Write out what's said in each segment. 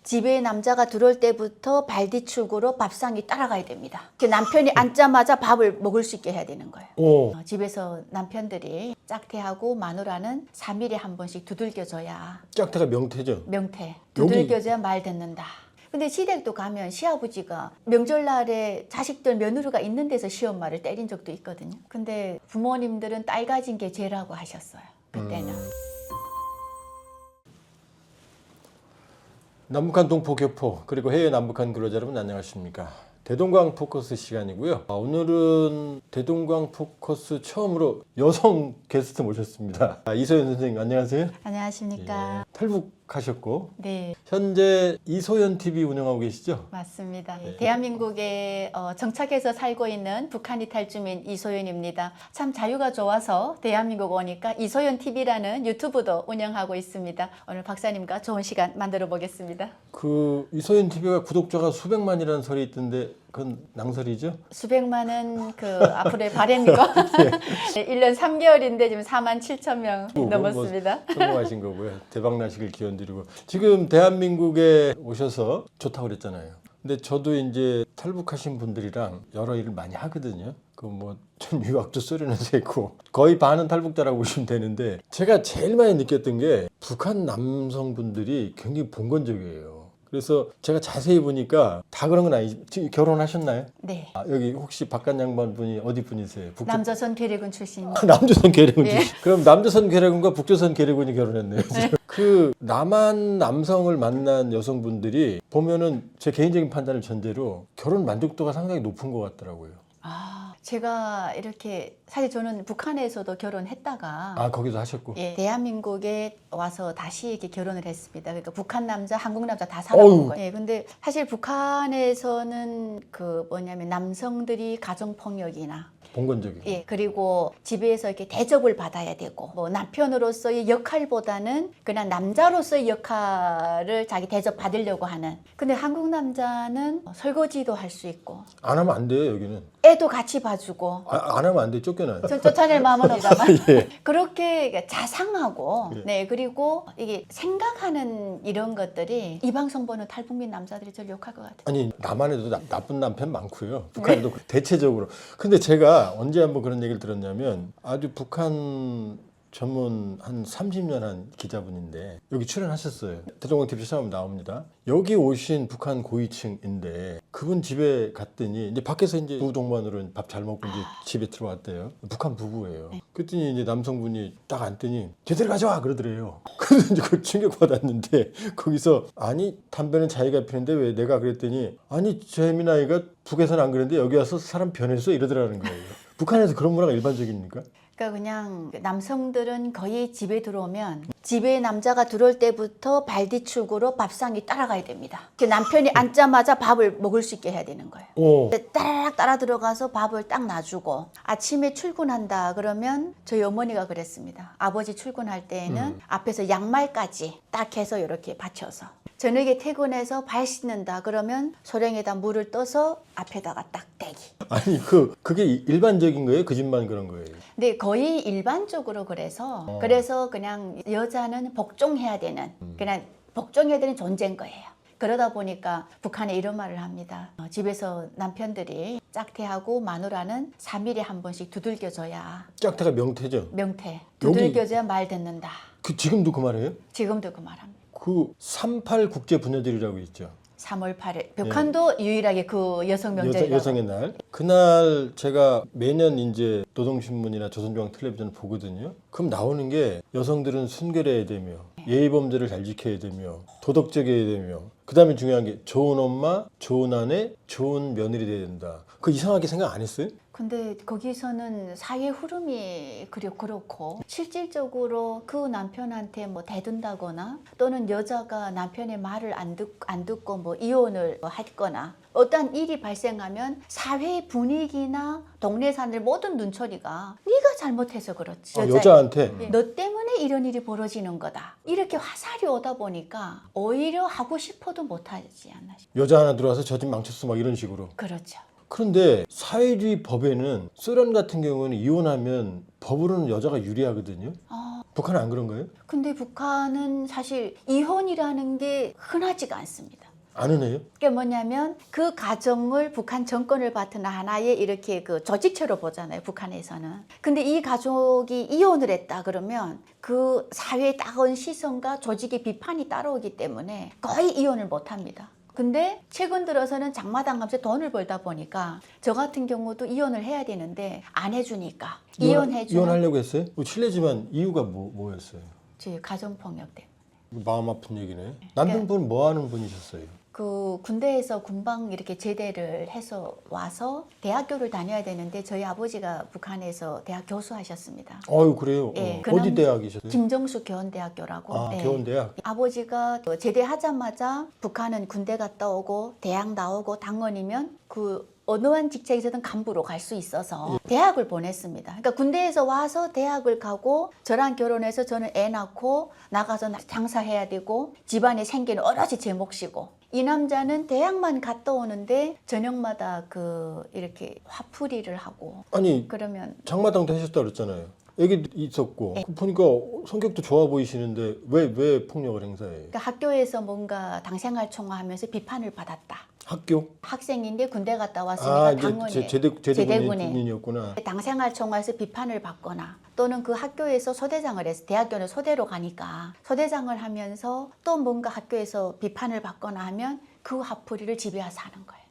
집에 남자가 들어올 때부터 발뒤축으로 밥상이 따라가야 됩니다. 남편이 앉자마자 밥을 먹을 수 있게 해야 되는 거예요. 집에서 남편들이 짝태하고 마누라는 3일에 한 번씩 두들겨줘야. 짝태가 명태죠? 명태. 두들겨줘야 말 듣는다. 근데 시댁도 가면 시아버지가 명절날에 자식들 며느리가 있는 데서 시엄마를 때린 적도 있거든요. 근데 부모님들은 딸 가진 게 죄라고 하셨어요. 그때는. 남북한 동포교포 그리고 해외 남북한 근로자 여러분 안녕하십니까. 대동강 포커스 시간이고요. 오늘은 대동강 포커스 처음으로 여성 게스트 모셨습니다. 이소연 선생님 안녕하세요. 안녕하십니까. 예, 탈북하셨고 네. 현재 이소연 TV 운영하고 계시죠? 맞습니다. 대한민국에 정착해서 살고 있는 북한 이탈주민 이소연입니다. 참 자유가 좋아서 대한민국 오니까 이소연 TV라는 유튜브도 운영하고 있습니다. 오늘 박사님과 좋은 시간 만들어 보겠습니다. 그 이소연 TV가 구독자가 수백만이라는 설이 있던데 그건 낭설이죠? 수백만은 그 앞으로의 바램이고 1년 3개월인데 지금 47,000명 넘었습니다. 성공하신 거고요. 대박 나시길 기원드리고 지금 대한민국에 오셔서 좋다고 그랬잖아요. 근데 저도 이제 탈북하신 분들이랑 여러 일을 많이 하거든요. 그 뭐 전 유학도 소련에서 했고 거의 반은 탈북자라고 보시면 되는데 제가 제일 많이 느꼈던 게 북한 남성분들이 굉장히 봉건적이에요. 그래서 제가 자세히 보니까 다 그런 건 아니지. 지금 결혼하셨나요? 네. 여기 혹시 바깥 양반 분이 어디 분이세요? 남조선 괴뢰군 출신입니다. 남조선 괴뢰군. 예. 그럼 남조선 괴뢰군과 북조선 괴뢰군이 결혼했네요. 그 남한 남성을 만난 여성분들이 보면은 제 개인적인 판단을 전제로 결혼 만족도가 상당히 높은 것 같더라고요. 제가 이렇게 사실 저는 북한에서도 결혼했다가 거기서 하셨고. 예, 대한민국에 와서 다시 이렇게 결혼을 했습니다. 그러니까 북한 남자, 한국 남자 다 살아본 거예요. 예, 근데 사실 북한에서는 그 뭐냐면 남성들이 가정 폭력이나 봉건적이고. 예, 그리고 집에서 이렇게 대접을 받아야 되고, 뭐 남편으로서의 역할보다는 그냥 남자로서의 역할을 자기 대접 받으려고 하는. 근데 한국 남자는 설거지도 할 수 있고, 안 하면 안 돼요, 여기는. 애도 같이 봐주고, 안 하면 안 돼, 쫓겨나요. 전 쫓아낼 마음은 없다만 예. 그렇게 자상하고 예. 네, 그리고 이게 생각하는 이런 것들이 이 방송 보는 탈북민 남자들이 저를 욕할 것 같아요. 아니 남한에도 나쁜 남편 많고요. 북한에도 대체적으로. 근데 제가 언제 한번 그런 얘기를 들었냐면 아주 북한 전문 한 30년 한 기자분인데 여기 출연하셨어요. 대동강 TV 처음 나옵니다. 여기 오신 북한 고위층인데 그분 집에 갔더니 이제 밖에서 이제 부동반으로 밥 잘 먹고 이제 집에 들어왔대요. 북한 부부예요. 그랬더니 이제 남성분이 딱 앉더니 제대로 가져와 그러더래요. 그래서 이제 그 충격 받았는데 거기서 아니 담배는 자기가 피는데 왜 내가 그랬더니 아니 재민아이가 북에서는 안 그랬는데 여기 와서 사람 변했어 이러더라는 거예요. 북한에서 그런 문화가 일반적입니까? 그러니까 그냥 남성들은 거의 집에 들어오면 집에 남자가 들어올 때부터 발뒤축으로 밥상이 따라가야 됩니다. 남편이 앉자마자 밥을 먹을 수 있게 해야 되는 거예요. 따라락 따라 들어가서 밥을 딱 놔주고 아침에 출근한다 그러면 저희 어머니가 그랬습니다. 아버지 출근할 때에는 앞에서 양말까지 딱 해서 이렇게 받쳐서 저녁에 퇴근해서 발 씻는다 그러면 소량에다 물을 떠서 앞에다가 딱 대기. 아니 그게 일반적인 거예요? 그 집만 그런 거예요? 근데 거의 일반적으로 그래서 그냥 여자는 복종해야 되는 그냥 복종해야 되는 존재인 거예요. 그러다 보니까 북한에 이런 말을 합니다. 집에서 남편들이 짝태하고 마누라는 3일에 한 번씩 두들겨줘야. 짝태가 명태죠? 명태. 두들겨줘야 말 듣는다. 지금도 그 말이에요? 지금도 그 말합니다. 그 38 국제 부녀들이라고 있죠. 3월 8일. 북한도 유일하게 그 여성 명절이라고. 여성의 날. 그날 제가 매년 이제 노동신문이나 조선중앙텔레비전을 보거든요. 그럼 나오는 게 여성들은 순결해야 되며 예의범죄를 잘 지켜야 되며 도덕적이어야 되며 그 다음에 중요한 게 좋은 엄마, 좋은 아내, 좋은 며느리 돼야 된다. 그 이상하게 생각 안 했어요? 근데 거기서는 사회 흐름이 그렇고 실질적으로 그 남편한테 뭐 대든다거나 또는 여자가 남편의 말을 안 듣고 뭐 이혼을 하거나 어떤 일이 발생하면 사회 분위기나 동네 사람들 모든 눈초리가 네가 잘못해서 그렇지. 여자한테? 너 때문에 이런 일이 벌어지는 거다. 이렇게 화살이 오다 보니까 오히려 하고 싶어도 못하지 않나 싶어요. 여자 하나 들어와서 저 집 망쳤어 막 이런 식으로. 그렇죠. 그런데 사회주의 법에는 소련 같은 경우는 이혼하면 법으로는 여자가 유리하거든요. 북한은 안 그런 거예요? 근데 북한은 사실 이혼이라는 게 흔하지가 않습니다. 안 해요? 그게 뭐냐면 그 가정을 북한 정권을 맡은 하나의 이렇게 그 조직체로 보잖아요, 북한에서는. 근데 이 가족이 이혼을 했다 그러면 그 사회에 따가운 시선과 조직의 비판이 따라오기 때문에 거의 이혼을 못 합니다. 근데 최근 들어서는 장마당 가면서 돈을 벌다 보니까 저 같은 경우도 이혼을 해야 되는데 안 해주니까 이혼해주는 이혼하려고 했어요? 실례지만 이유가 뭐였어요? 제 가정폭력 때문에. 마음 아픈 얘기네. 남편분은 뭐 하는 분이셨어요? 그 군대에서 군방 이렇게 제대를 해서 와서 대학교를 다녀야 되는데 저희 아버지가 북한에서 대학 교수하셨습니다. 아유 그래요? 예, 어디 대학이셨어요? 김정수 교원대학교라고. 아, 예. 교원대학? 아버지가 제대하자마자 북한은 군대 갔다 오고 대학 나오고 당원이면 그 어느 한 직책에서든 간부로 갈 수 있어서 대학을 보냈습니다. 그러니까 군대에서 와서 대학을 가고 저랑 결혼해서 저는 애 낳고 나가서 장사해야 되고 집안에 생기는 오로지 제 몫이고 이 남자는 대학만 갔다 오는데 저녁마다 그 이렇게 화풀이를 하고 아니 그러면 장마당도 하셨다 그랬잖아요. 애기도 있었고 보니까 성격도 좋아 보이시는데 왜 폭력을 행사해요? 그러니까 학교에서 뭔가 당생활 총화하면서 비판을 받았다. 학교? 학생인데 군대 갔다 왔으니까 이제 당원이 제대군인이었구나. 당생활 총화에서 비판을 받거나 또는 그 학교에서 소대장을 해서 대학교는 소대로 가니까 소대장을 하면서 또 뭔가 학교에서 비판을 받거나 하면 그 화풀이를 집에 와서 하는 거예요.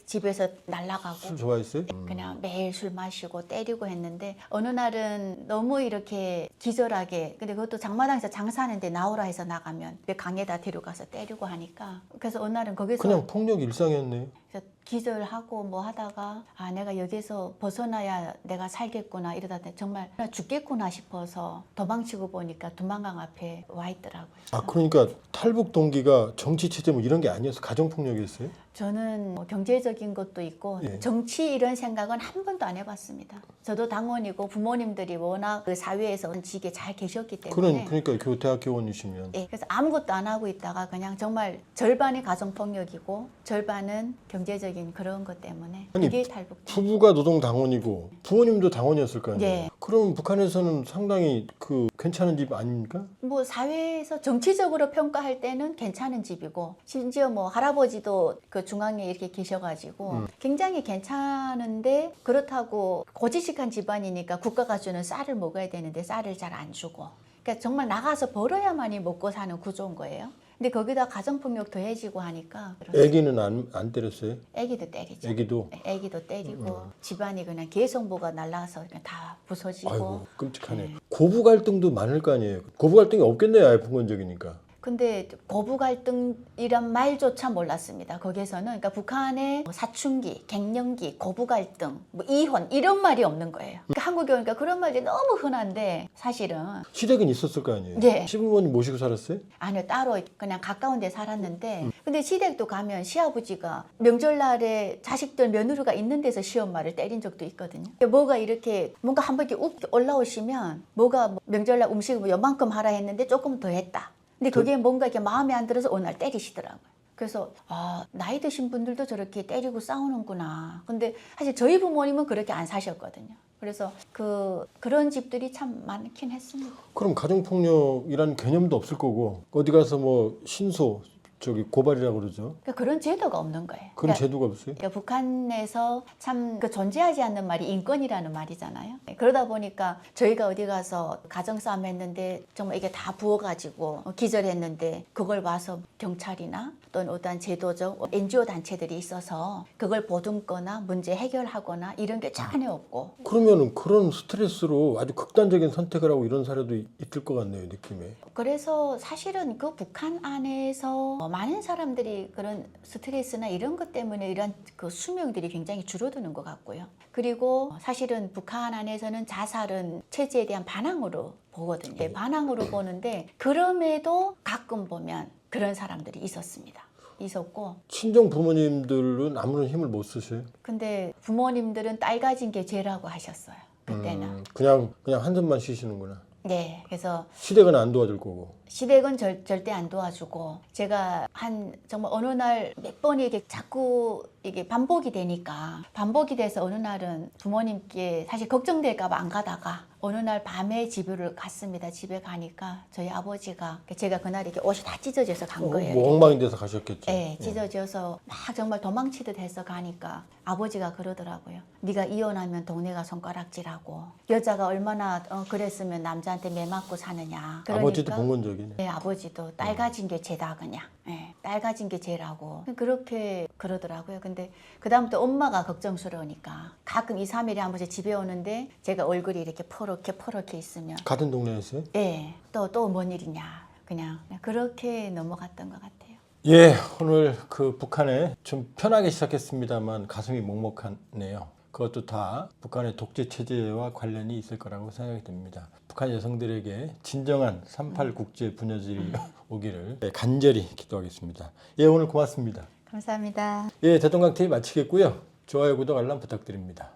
집에서 날아가고 술 좋아했어요? 그냥 매일 술 마시고 때리고 했는데 어느 날은 너무 이렇게 기절하게 근데 그것도 장마당에서 장사하는데 나오라 해서 나가면 강에다 데려가서 때리고 하니까 그래서 어느 날은 거기서 그냥 폭력 일상이었네요. 그래서 기절하고 뭐 하다가 아 내가 여기서 벗어나야 내가 살겠구나 이러다 정말 나 죽겠구나 싶어서 도망치고 보니까 두만강 앞에 와 있더라고요. 아 그러니까 탈북 동기가 정치 체제 뭐 이런 게 아니었어? 가정 폭력이었어요? 저는 뭐 경제적인 것도 있고 예. 정치 이런 생각은 한 번도 안 해봤습니다. 저도 당원이고 부모님들이 워낙 그 사회에서 직에 잘 계셨기 때문에 그러니까 대학 교원이시면 예, 그래서 아무것도 안 하고 있다가 그냥 정말 절반이 가정폭력이고 절반은 경제적인 그런 것 때문에 아니, 그게 탈북. 부부가 노동당원이고 부모님도 당원이었을 거 아니에요? 예. 그럼 북한에서는 상당히 그 괜찮은 집 아닙니까? 뭐 사회에서 정치적으로 평가할 때는 괜찮은 집이고 심지어 뭐 할아버지도 그 중앙에 이렇게 계셔가지고 굉장히 괜찮은데 그렇다고 고지식한 집안이니까 국가가 주는 쌀을 먹어야 되는데 쌀을 잘 안 주고 그러니까 정말 나가서 벌어야만이 먹고 사는 구조인 거예요. 근데 거기다 가정폭력 더해지고 하니까 애기는 안 때렸어요? 애기도 때리죠. 애기도 때리고 집안이 그냥 개성보가 날라서 그냥 다 부서지고. 아이고 끔찍하네. 고부 갈등도 많을 거 아니에요. 고부 갈등이 없겠네요. 아예 분권적이니까. 근데 고부 갈등이란 말조차 몰랐습니다. 거기에서는 그러니까 북한의 뭐 사춘기, 갱년기, 고부 갈등, 뭐 이혼 이런 말이 없는 거예요. 그러니까 한국에 오니까 그런 말이 너무 흔한데 사실은 시댁은 있었을 거 아니에요. 네. 시부모님 모시고 살았어요? 아니요 따로 그냥 가까운 데 살았는데 근데 시댁도 가면 시아버지가 명절날에 자식들 며느리가 있는 데서 시엄마를 때린 적도 있거든요. 뭐가 이렇게 뭔가 한 번 이렇게 올라오시면 뭐가 뭐 명절날 음식을 뭐 요만큼 하라 했는데 조금 더 했다. 근데 그게 뭔가 이렇게 마음에 안 들어서 어느 날 때리시더라고요. 그래서 나이 드신 분들도 저렇게 때리고 싸우는구나. 근데 사실 저희 부모님은 그렇게 안 사셨거든요. 그래서 그런 집들이 참 많긴 했습니다. 그럼 가정폭력이라는 개념도 없을 거고 어디 가서 뭐 신소 고발이라고 그러죠. 그러니까 그런 제도가 없는 거예요. 그런 제도가 없어요? 그러니까 북한에서 참 존재하지 않는 말이 인권이라는 말이잖아요. 그러다 보니까 저희가 어디 가서 가정싸움 했는데 정말 이게 다 부어가지고 기절했는데 그걸 와서 경찰이나 또는 어떤 제도적 NGO 단체들이 있어서 그걸 보듬거나 문제 해결하거나 이런 게 전혀 없고. 그러면은 그런 스트레스로 아주 극단적인 선택을 하고 이런 사례도 있을 것 같네요, 느낌에. 그래서 사실은 그 북한 안에서 많은 사람들이 그런 스트레스나 이런 것 때문에 이런 그 수명들이 굉장히 줄어드는 것 같고요. 그리고 사실은 북한 안에서는 자살은 체제에 대한 반항으로 보거든요. 반항으로 보는데 그럼에도 가끔 보면 그런 사람들이 있었고 친정 부모님들은 아무런 힘을 못 쓰셔요? 근데 부모님들은 딸 가진 게 죄라고 하셨어요. 그때는. 그냥 한숨만 쉬시는구나. 네, 그래서 시댁은 안 도와줄 거고. 시댁은 절대 안 도와주고 제가 정말 어느 날 몇 번이 이렇게 자꾸 이게 반복이 되니까 반복이 돼서 어느 날은 부모님께 사실 걱정될까 봐 안 가다가 어느 날 밤에 집을 갔습니다. 집에 가니까 저희 아버지가 제가 그날 이렇게 옷이 다 찢어져서 간 거예요. 뭐 엉망인 데서 가셨겠죠. 네, 찢어져서 막 정말 도망치듯 해서 가니까 아버지가 그러더라고요. 네가 이혼하면 동네가 손가락질하고 여자가 얼마나 그랬으면 남자한테 매 맞고 사느냐. 아버지도 본 건 적이네. 네, 아버지도 딸 가진 게 죄다 그냥. 네, 딸 가진 게 죄라고 그렇게 그러더라고요. 근데 그다음부터 엄마가 걱정스러우니까 가끔 2, 3일에 한 번씩 집에 오는데 제가 얼굴이 이렇게 퍼렇게 있으면 같은 동네였어요? 네, 또 뭔 일이냐. 그냥 그렇게 넘어갔던 것 같아요. 예, 오늘 그 북한에 좀 편하게 시작했습니다만 가슴이 먹먹하네요. 그것도 다 북한의 독재 체제와 관련이 있을 거라고 생각이 듭니다. 북한 여성들에게 진정한 38 국제 분여질이 오기를 간절히 기도하겠습니다. 예, 오늘 고맙습니다. 감사합니다. 예, 대동강 TV 마치겠고요. 좋아요, 구독, 알람 부탁드립니다.